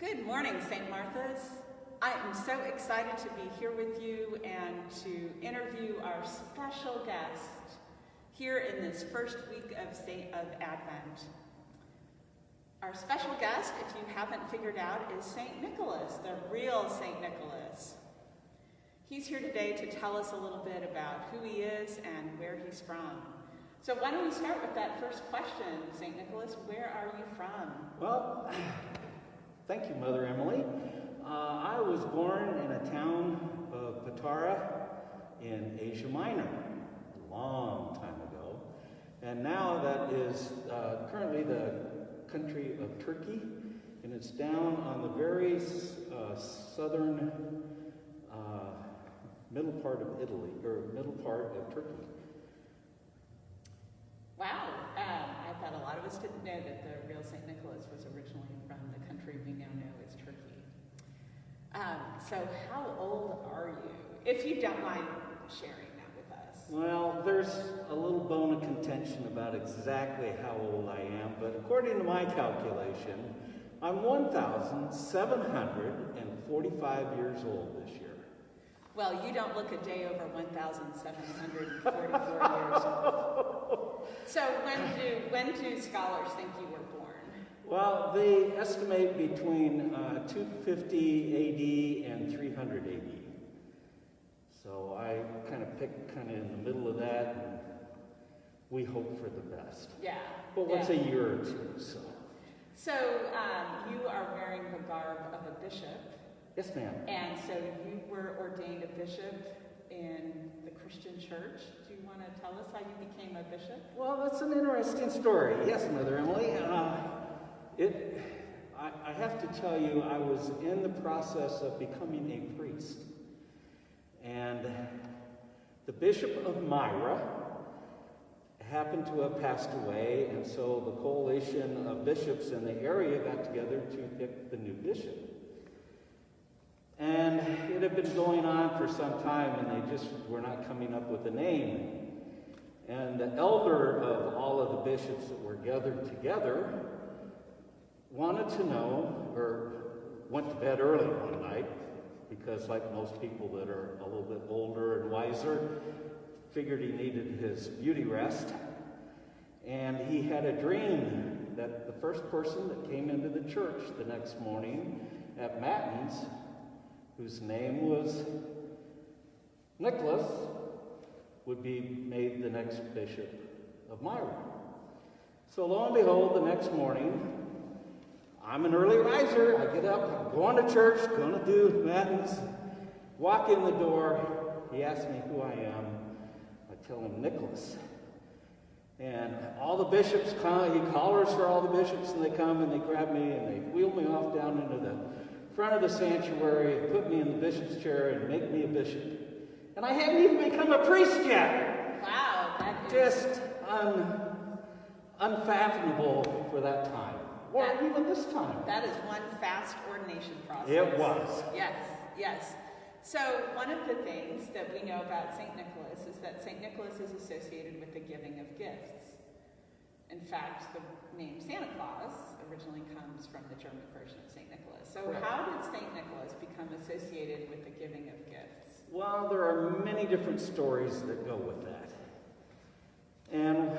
Good morning, St. Martha's. I am so excited to be here with you and to interview our special guest here in this first week of Advent. Our special guest, if you haven't figured out, is St. Nicholas, the real St. Nicholas. He's here today to tell us a little bit about who he is and where he's from. So why don't we start with that first question, St. Nicholas, where are you from? Well, thank you, Mother Emily. I was born in a town of Patara in Asia Minor a long time ago. And now that is currently the country of Turkey, and it's down on the very southern middle part of Italy, or middle part of Turkey. Wow, I thought a lot of us didn't know that the real St. Nicholas was originally from the country we now know as Turkey. So how old are you, if you don't mind sharing that with us? Well, there's a little bone of contention about exactly how old I am, but according to my calculation, I'm 1,745 years old this year. Well, you don't look a day over 1,744 years old. So when do scholars think you were born? Well, they estimate between 250 AD and 300 AD. So I kind of picked in the middle of that, and we hope for the best. Yeah. But what's a year or two, so. So you are wearing the garb of a bishop. Yes, ma'am. And so you were ordained a bishop in the Christian church. Do you want to tell us how you became a bishop? Well, that's an interesting story. Yes, Mother Emily. I have to tell you, I was in the process of becoming a priest. And the Bishop of Myra happened to have passed away, and so the coalition of bishops in the area got together to pick the new bishop. And it had been going on for some time, and they just were not coming up with a name. And the elder of all of the bishops that were gathered together wanted to know, or went to bed early one night, because like most people that are a little bit older and wiser, figured he needed his beauty rest. And he had a dream that the first person that came into the church the next morning at Matins, whose name was Nicholas, would be made the next bishop of Myra. So lo and behold, the next morning, I'm an early riser. I get up, I'm going to church, going to do Matins, walk in the door. He asks me who I am. I tell him Nicholas. And all the bishops come, he hollers for all the bishops, and they come and they grab me and they wheel me off down into the front of the sanctuary and put me in the bishop's chair and make me a bishop. And I hadn't even become a priest yet. Wow, that is just unfathomable for that time. Or even this time. That is one fast ordination process. It was. Yes, yes. So one of the things that we know about St. Nicholas is that St. Nicholas is associated with the giving of gifts. In fact, the name Santa Claus originally comes from the German version of St. Nicholas. So Correct. How did St. Nicholas become associated with the giving of gifts? Well, there are many different stories that go with that. And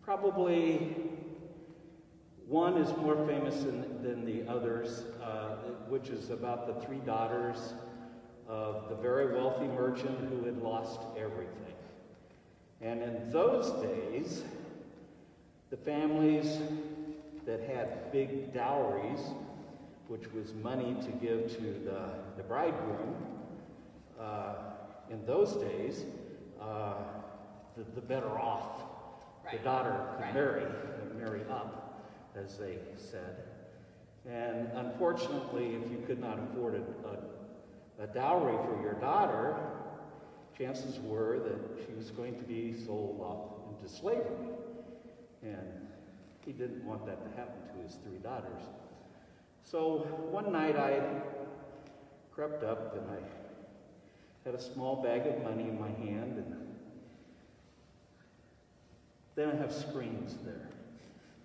probably one is more famous than the others, which is about the three daughters of the very wealthy merchant who had lost everything. And in those days, the families that had big dowries, which was money to give to the bridegroom, in those days, the better off the daughter could marry up, as they said. And unfortunately, if you could not afford a dowry for your daughter, chances were that she was going to be sold off into slavery. And he didn't want that to happen to his three daughters. So one night I crept up and I had a small bag of money in my hand, and then I have screens there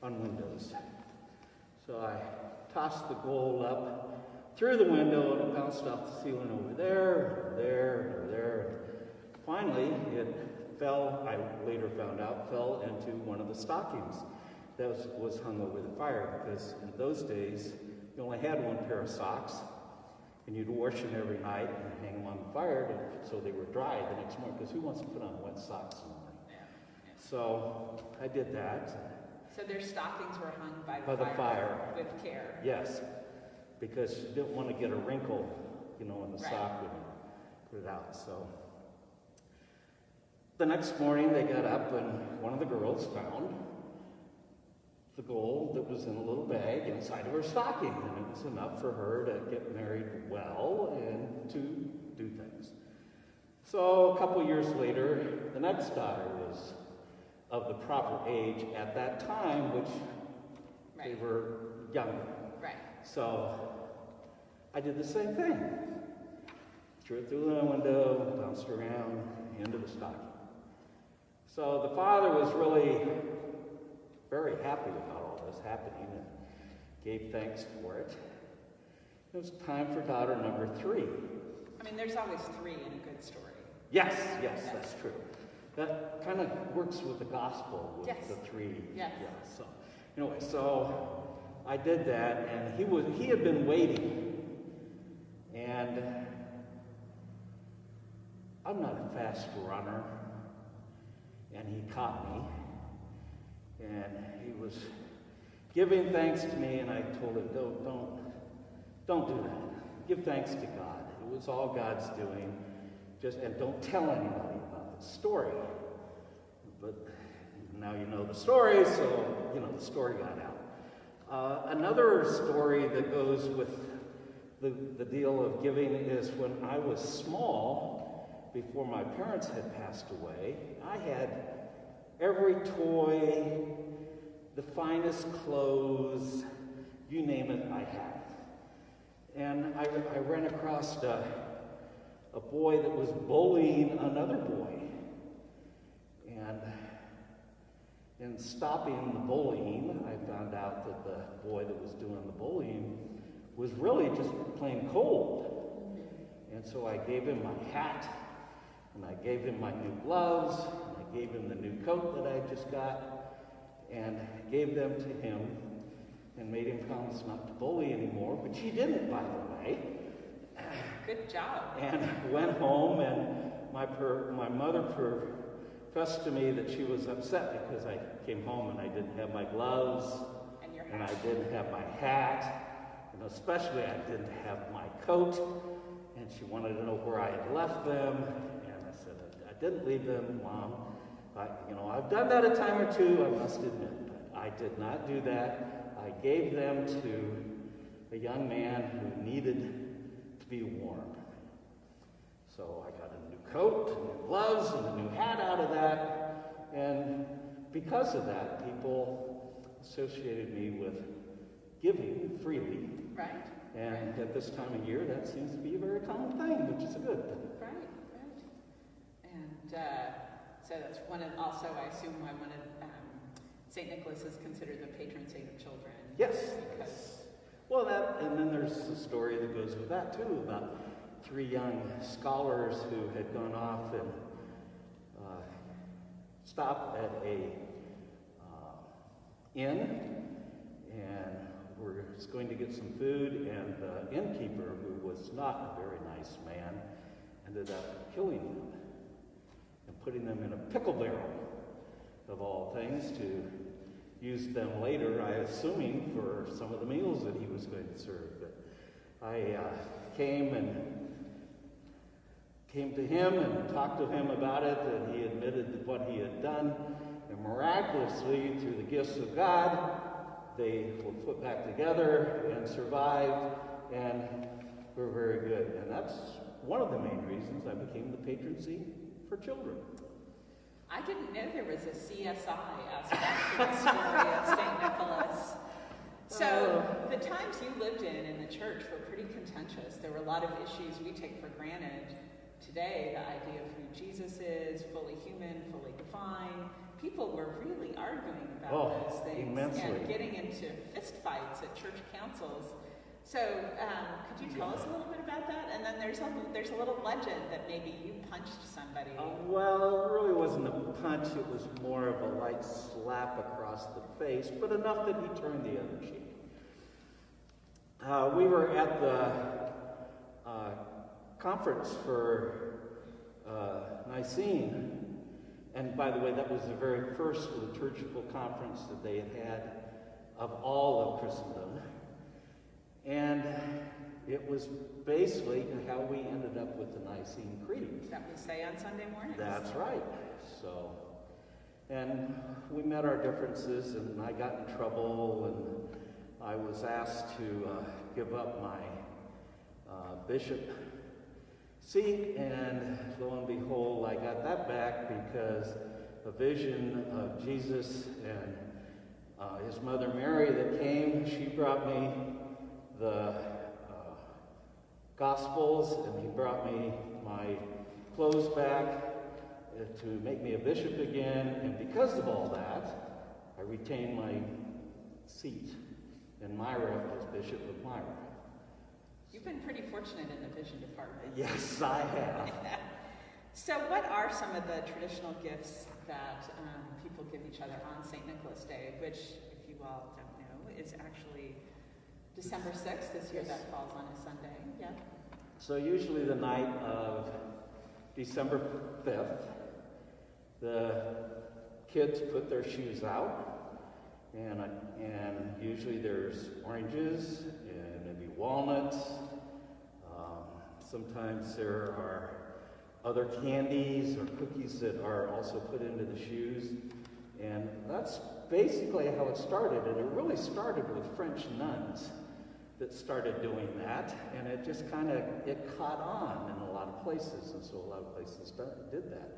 on windows. So I tossed the gold up through the window, and it bounced off the ceiling over there, over there. Finally, it fell, I later found out, fell into one of the stockings that was hung over the fire, because in those days, you only had one pair of socks, and you'd wash them every night and hang them on the fire so they were dry the next morning, because who wants to put on wet socks in the morning? So I did that. So their stockings were hung by the fire. With care. Yes, because you didn't want to get a wrinkle, in the sock when you put it out. So the next morning they got up, and one of the girls found the gold that was in a little bag inside of her stocking, and it was enough for her to get married well and to do things. So a couple years later, the next daughter was of the proper age at that time, which they were younger. Right. So I did the same thing. Threw it through the window, bounced around into the stocking. So the father was really very happy about all this happening and gave thanks for it. It was time for daughter number 3. I mean, there's always 3 in a good story. Yes, that's true. That kind of works with the gospel, with the 3. Yes. Yeah, so anyway, so I did that, and he had been waiting, and I'm not a fast runner, and he caught me, and he was giving thanks to me, and I told him, don't do that. Give thanks to God. It was all God's doing. And don't tell anybody about the story. But now you know the story, so the story got out. Another story that goes with the deal of giving is when I was small, before my parents had passed away, I had every toy, the finest clothes, you name it, I had. And I ran across a boy that was bullying another boy. And in stopping the bullying, I found out that the boy that was doing the bullying was really just plain cold. And so I gave him my hat, and I gave him my new gloves, and I gave him the new coat that I just got, and gave them to him, and made him promise not to bully anymore, which he didn't, by the way. Good job. And went home, and my mother professed to me that she was upset because I came home and I didn't have my gloves, and I didn't have my hat, and especially I didn't have my coat, and she wanted to know where I had left them, and I said, I didn't leave them, Mom. I've done that a time or two, I must admit, but I did not do that. I gave them to a young man who needed to be warm. So I got a new coat, and new gloves, and a new hat out of that, and because of that, people associated me with giving freely. Right. And at this time of year, that seems to be a very common thing, which is a good thing. Right. And so that's also, I assume, why one of St. Nicholas is considered the patron saint of children. Yes. Because well, and then there's a story that goes with that too, about 3 young scholars who had gone off and stopped at a inn and were going to get some food, and the innkeeper, who was not a very nice man, ended up killing them and putting them in a pickle barrel, of all things, to use them later, I assuming, for some of the meals that he was going to serve. But I came to him and talked to him about it, and he admitted what he had done, and miraculously, through the gifts of God, they were put back together and survived, and were very good. And that's one of the main reasons I became the patron saint for children. I didn't know there was a CSI aspect to the story of St. Nicholas. So the times you lived in the church were pretty contentious. There were a lot of issues we take for granted today. The idea of who Jesus is, fully human, fully divine, people were really arguing about Oh, those things immensely. and getting into fist fights at church councils. So, could you tell us a little bit about that? And then there's a little legend that maybe you punched somebody. Well, it really wasn't a punch. It was more of a light slap across the face, but enough that he turned the other cheek. We were at the conference for Nicene. And by the way, that was the very first liturgical conference that they had of all of Christendom. And it was basically how we ended up with the Nicene Creed. That we say on Sunday mornings. That's right. So, and we met our differences, and I got in trouble, and I was asked to give up my bishop seat, and lo and behold, I got that back because a vision of Jesus and his mother Mary that came, she brought me the Gospels, and he brought me my clothes back to make me a bishop again, and because of all that, I retained my seat in Myra as Bishop of Myra. You've been pretty fortunate in the vision department. Yes, I have. So what are some of the traditional gifts that people give each other on St. Nicholas Day, which, if you all don't know, is actually December 6th. This year that falls on a Sunday. Yeah. So usually the night of December 5th, the kids put their shoes out, and usually there's oranges and maybe walnuts. Sometimes there are other candies or cookies that are also put into the shoes. And that's basically how it started. And it really started with French nuns that started doing that. And it just it caught on in a lot of places. And so a lot of places did that.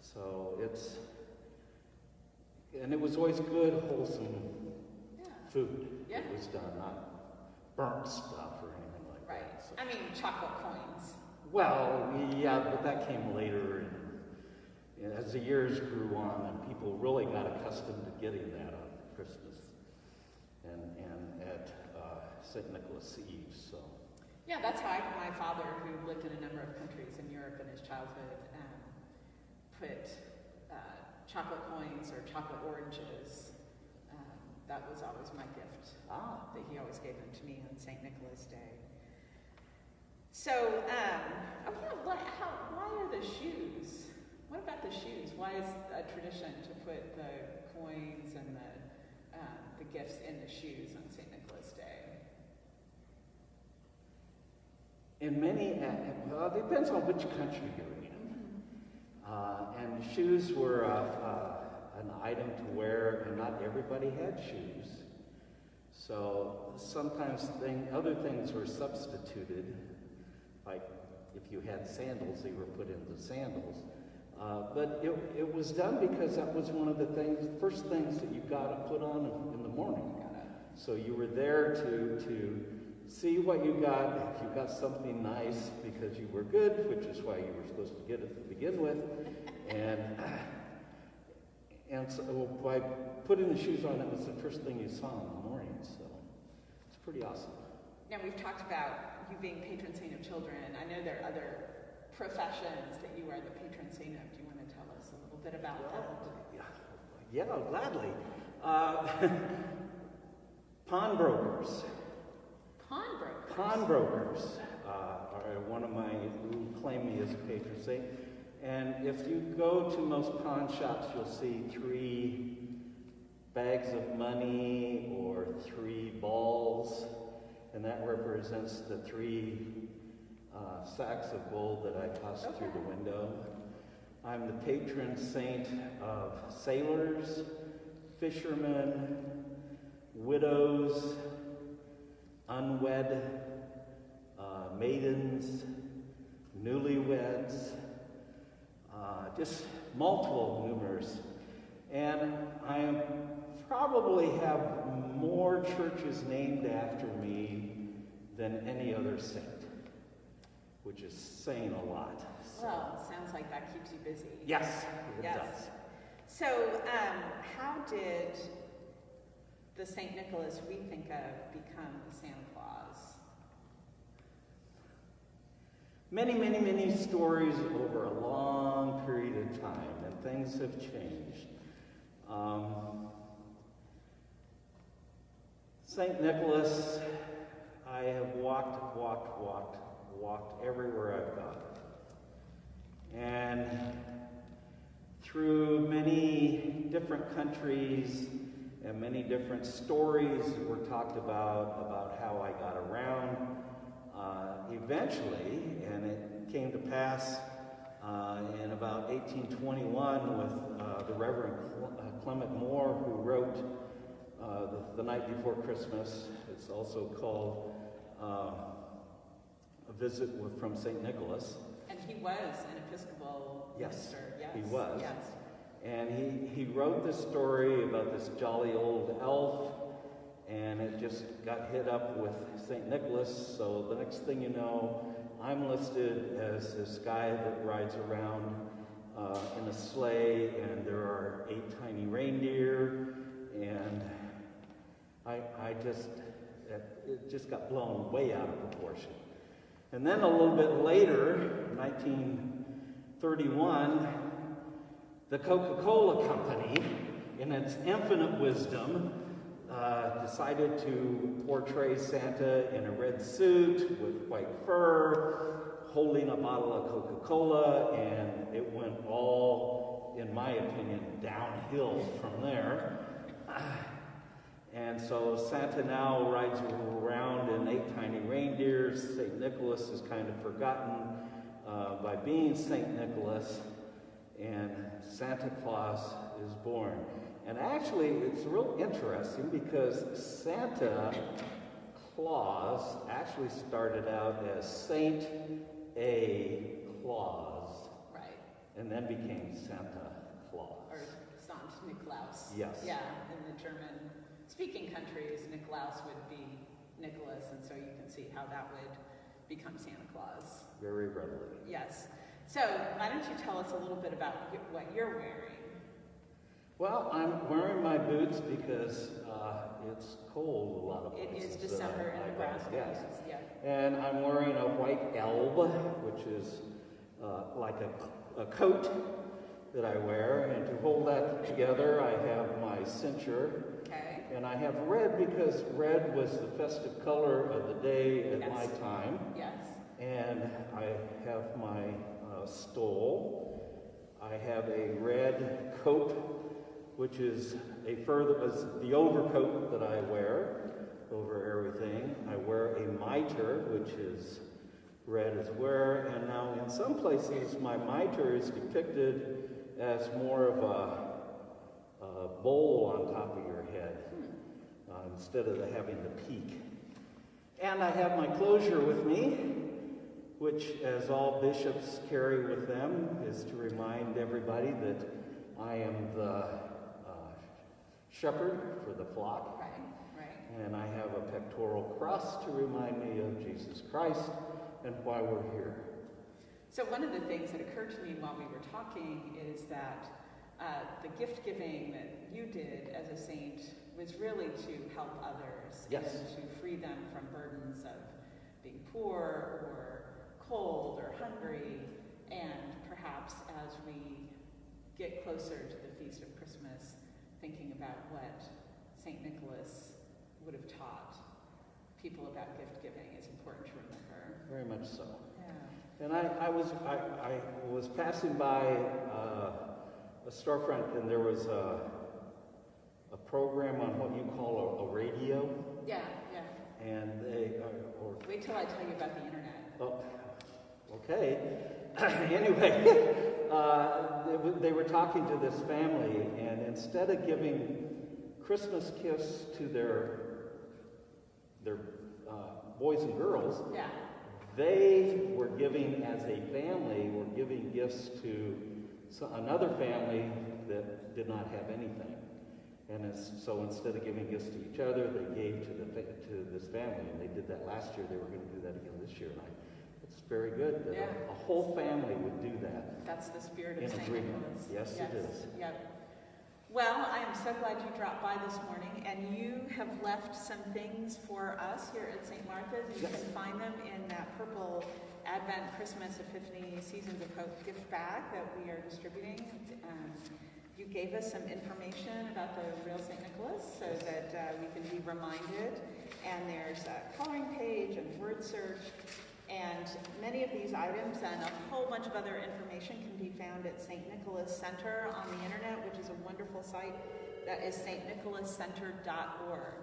So and it was always good, wholesome food that was done, not burnt stuff or anything like Right. that. So. I mean, chocolate coins. Well, yeah, but that came later, and as the years grew on, and people really got accustomed to getting that on Christmas and at St. Nicholas Eve. So. Yeah, that's how my father, who lived in a number of countries in Europe in his childhood, put chocolate coins or chocolate oranges. That was always my gift that he always gave them to me on St. Nicholas Day. So, why are the shoes? What about the shoes? Why is a tradition to put the coins and the gifts in the shoes on St. Nicholas Day? In many, well, it depends on which country you're in. And shoes were an item to wear, and not everybody had shoes. So sometimes other things were substituted. Like if you had sandals, they were put into sandals. But it was done because that was one of the first things that you got to put on in the morning. So you were there to see what you got. If you got something nice because you were good, which is why you were supposed to get it to begin with, and so by putting the shoes on, it was the first thing you saw in the morning. So it's pretty awesome. Now, we've talked about you being patron saint of children. I know there are other professions that you are the patron saint of. Do you want to tell us a little bit about that? Yeah, gladly. Pawnbrokers. Pawnbrokers? Pawnbrokers are one of my, who claim me as a patron saint. And if you go to most pawn shops, you'll see 3 bags of money or 3 balls. And that represents the 3 sacks of gold that I tossed through the window. I'm the patron saint of sailors, fishermen, widows, unwed, maidens, newlyweds, just numerous. And I probably have more churches named after me than any other saint, which is saying a lot. So. Well, sounds like that keeps you busy. Yes, it does. So, how did the St. Nicholas we think of become the Santa Claus? Many, many, many stories over a long period of time, and things have changed. St. Nicholas, I have walked everywhere I've gone. And through many different countries and many different stories were talked about how I got around. Eventually, and it came to pass in about 1821 with the Reverend Clement Moore, who wrote the Night Before Christmas. It's also called A Visit from St. Nicholas. And he was an Episcopal minister. Yes, he was. Yes. And he wrote this story about this jolly old elf, and it just got hit up with St. Nicholas. So the next thing you know, I'm listed as this guy that rides around in a sleigh, and there are 8 tiny reindeer, and it just got blown way out of proportion. And then a little bit later, 1931, the Coca-Cola Company, in its infinite wisdom, decided to portray Santa in a red suit with white fur, holding a bottle of Coca-Cola, and it went all, in my opinion, downhill from there. And so Santa now rides around in 8 tiny reindeers. St. Nicholas is kind of forgotten by being St. Nicholas, and Santa Claus is born. And actually, it's real interesting because Santa Claus actually started out as Saint A. Claus. Right. And then became Santa Claus. Or Sant Niklaus. Yes. Yeah, in the German-speaking countries, Niklaus would be Nicholas, and so you can see how that would become Santa Claus. Very readily. Yes. So, why don't you tell us a little bit about what you're wearing? Well, I'm wearing my boots because it's cold a lot of places. It is December in Nebraska. Yes. Yeah. And I'm wearing a white elb, which is like a coat that I wear. And to hold that together, I have my cincher. Okay. And I have red because red was the festive color of the day at my time. Yes. And I have my stole. I have a red coat, which is the overcoat that I wear over everything. I wear a mitre, which is red as well. And now in some places, my mitre is depicted as more of a bowl on top of your head, instead of having the peak. And I have my closure with me, which, as all bishops carry with them, is to remind everybody that I am the shepherd for the flock. Right. And I have a pectoral cross to remind me of Jesus Christ and why we're here. So one of the things that occurred to me while we were talking is that the gift giving that you did as a saint was really to help others. Yes. And to free them from burdens of being poor or cold or hungry. And perhaps as we get closer to the Feast of Christmas, thinking about what St. Nicholas would have taught people about gift giving is important to remember. Very much so. Yeah. And I was passing by a storefront, and there was a program on what you call a radio. Yeah. And they Wait till I tell you about the internet. Oh, okay. Anyway, they were talking to this family, and instead of giving Christmas gifts to their boys and girls, they were giving, as a family, were giving gifts to another family that did not have anything. And so instead of giving gifts to each other, they gave to this family, and they did that last year. They were going to do that again this year, and it's very good that a whole family would do that. That's the spirit of In St. agreement. Nicholas. Yes, it is. Yep. Well, I am so glad you dropped by this morning, and you have left some things for us here at St. Martha's. You Yes. can find them in that purple Advent, Christmas, Epiphany, Seasons of Hope gift bag that we are distributing. You gave us some information about the real St. Nicholas so that we can be reminded. And there's a coloring page and word search. And many of these items and a whole bunch of other information can be found at St. Nicholas Center on the internet, which is a wonderful site. That is stnicholascenter.org.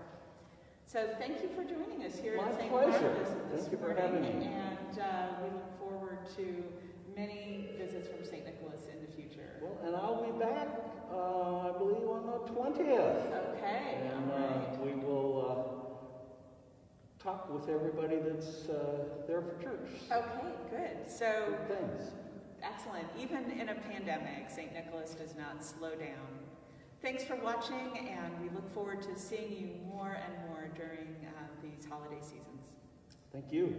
So thank you for joining us here My at St. pleasure. Martha's this Thank you for morning. having me. And we look forward to many visits from St. Nicholas in the future. Well, and I'll be back, I believe, on the 20th. Okay, And all right. we will talk with everybody that's there for church. Okay, good. So, Good things. excellent. Even in a pandemic, St. Nicholas does not slow down. Thanks for watching, and we look forward to seeing you more and more during these holiday seasons. Thank you.